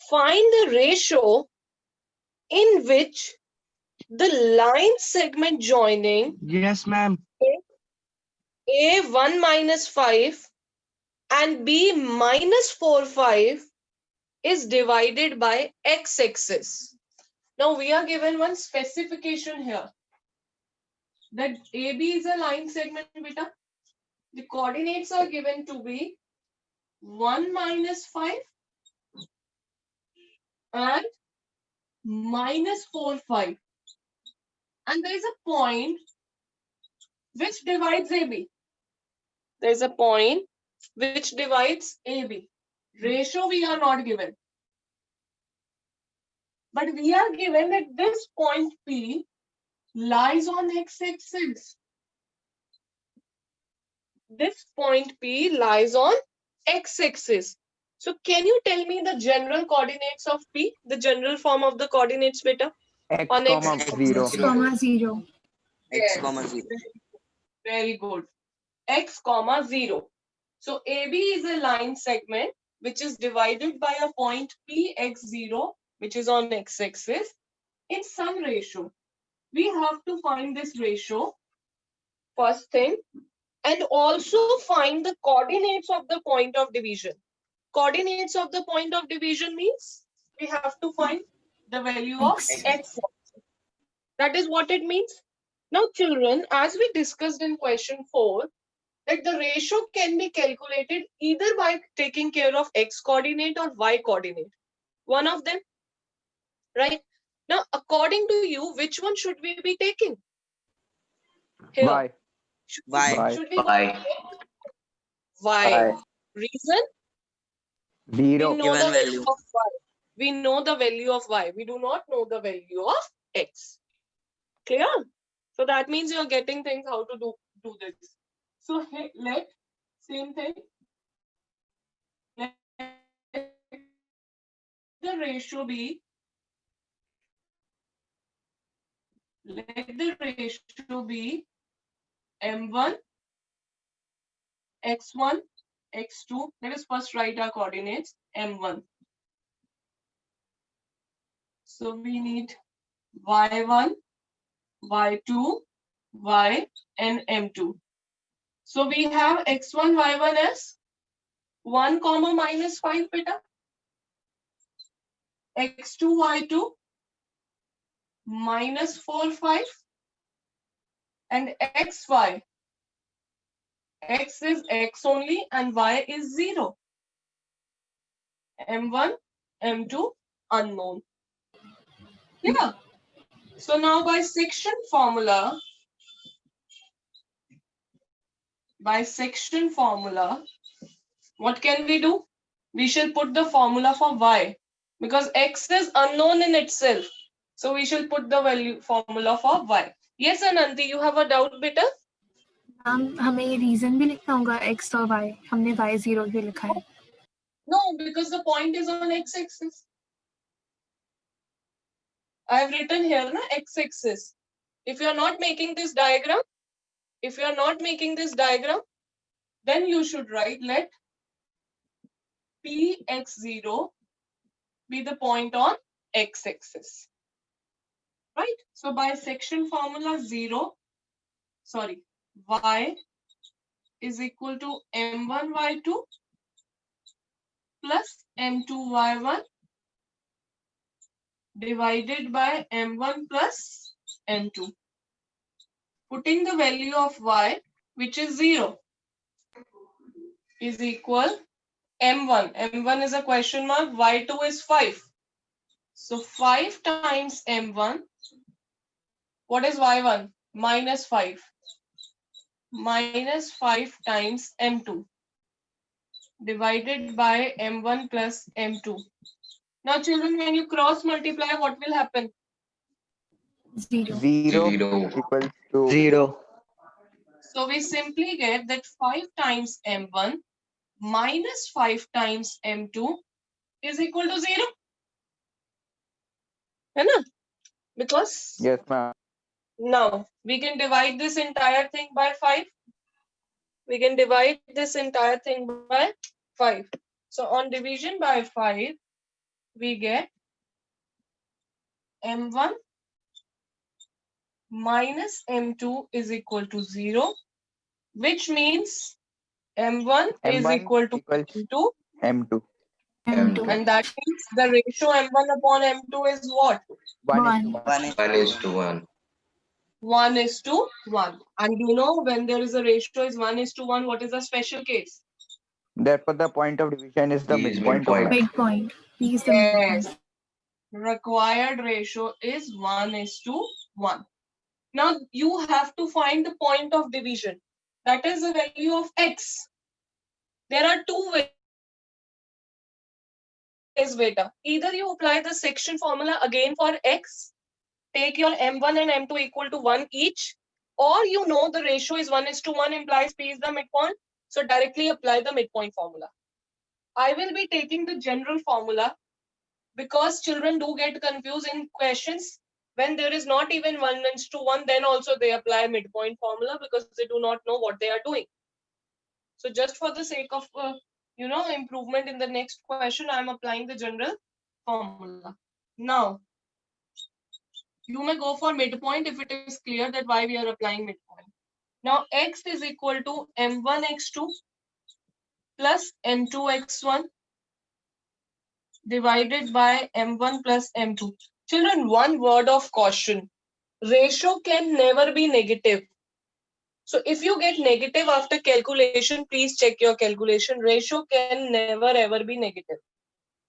find the ratio in which the line segment joining Yes, ma'am. A 1 minus 5 and B minus 4, 5 is divided by x-axis. Now we are given one specification here that AB is a line segment, beta. The coordinates are given to be 1 minus 5 and minus 4, 5. And there is a point which divides AB. There is a point which divides AB. Ratio we are not given. But we are given that this point P lies on x-axis. This point P lies on x-axis. So can you tell me the general coordinates of P? The general form of the coordinates, beta? X On comma x. 0. X comma 0. X comma 0. Very good. X comma 0. So AB is a line segment which is divided by a point PX0 which is on x-axis in some ratio. We have to find this ratio first thing and also find the coordinates of the point of division. Coordinates of the point of division means we have to find the value of x. That is what it means. Now children, as we discussed in question 4, that the ratio can be calculated either by taking care of x coordinate or y coordinate. One of them, right? Now, according to you, which one should we be taking? Here. Y. Y. Should we go Y. y? Reason? We 0. know Given the value value. of y. We know the value of y. We do not know the value of x. Clear? So that means you're getting things how to do this. So let same thing. Let the ratio be. Let the ratio be m1, x1, x2. Let us first write our coordinates m1. So we need y1, y2, y and m2. So we have x1, y1 as 1 comma minus 5 beta. x2, y2 minus 4, 5. And xy. X is x only and y is 0. m1, m2 unknown. Yeah. So now by section formula, what can we do? We shall put the formula for y because x is unknown in itself. So we shall put the value formula for y. Yes, Ananti, you have a doubt, beta? Ma'am हमें ये reason भी लिखना होगा x और y. हमने y0 भी लिखा है. No, because the point is on x-axis. I have written here na x-axis. If you are not making this diagram, then you should write let Px0 be the point on x-axis. Right? So by section formula y is equal to m1 y2 plus m2 y1 divided by m1 plus m2. Putting the value of y, which is 0, is equal m1. m1 is a question mark, y2 is 5. So 5 times m1, what is y1? Minus 5. Minus 5 times m2 divided by m1 plus m2. Now children, when you cross multiply, what will happen? 0. 0 equals to 0. So we simply get that 5 times m1 minus 5 times m2 is equal to 0. है ना? Because yes, ma'am. now we can divide this entire thing by 5. We can divide this entire thing by 5. So on division by 5, we get M1 minus M2 is equal to 0, which means M1 is M1 equal to equals M2, M2. M2. and that means the ratio M1 upon M2 is what? 1:1. 1:1. 1:1. And you know, when there is a ratio is 1:1, what is the special case? Therefore, the point of division is the Is midpoint of midpoint. line. Midpoint. P is the Yes. midpoint. Required ratio is 1:1. Now you have to find the point of division. That is the value of x. There are two ways, beta. Either you apply the section formula again for x, take your M1 and M2 equal to 1 each, or you know the ratio is 1:1 implies P is the midpoint, so directly apply the midpoint formula. I will be taking the general formula because children do get confused in questions. When there is not even 1:1, then also they apply midpoint formula because they do not know what they are doing. So just for the sake of improvement in the next question, I am applying the general formula. Now, you may go for midpoint if it is clear that why we are applying midpoint. Now, x is equal to m1x2 plus m2x1 divided by m1 plus m2. Children, one word of caution. Ratio can never be negative. So if you get negative after calculation, please check your calculation. Ratio can never ever be negative.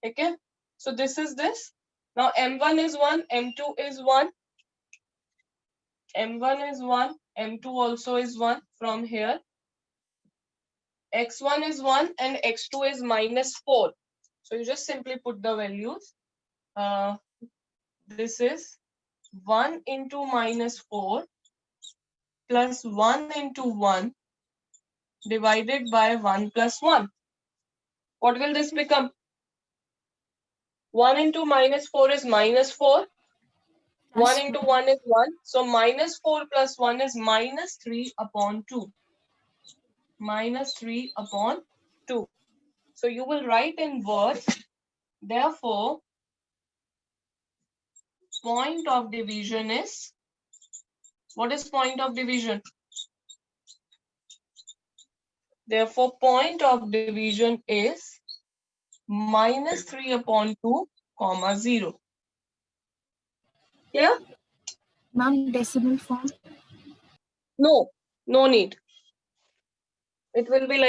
Okay? So this is this. Now m1 is 1, m2 is 1. M1 is 1, M2 also is 1 from here. X1 is 1 and X2 is -4. So you just simply put the values. This is 1 into -4 plus 1 into 1 divided by 1 plus 1. What will this become? 1 into -4 is -4. 1 into 1 is 1. So -4 plus 1 is -3/2. -3/2. So you will write in words. Therefore, point of division is, what is point of division? Therefore, point of division is -3/2, 0. Yeah? Ma'am, decimal form. No need. It will be like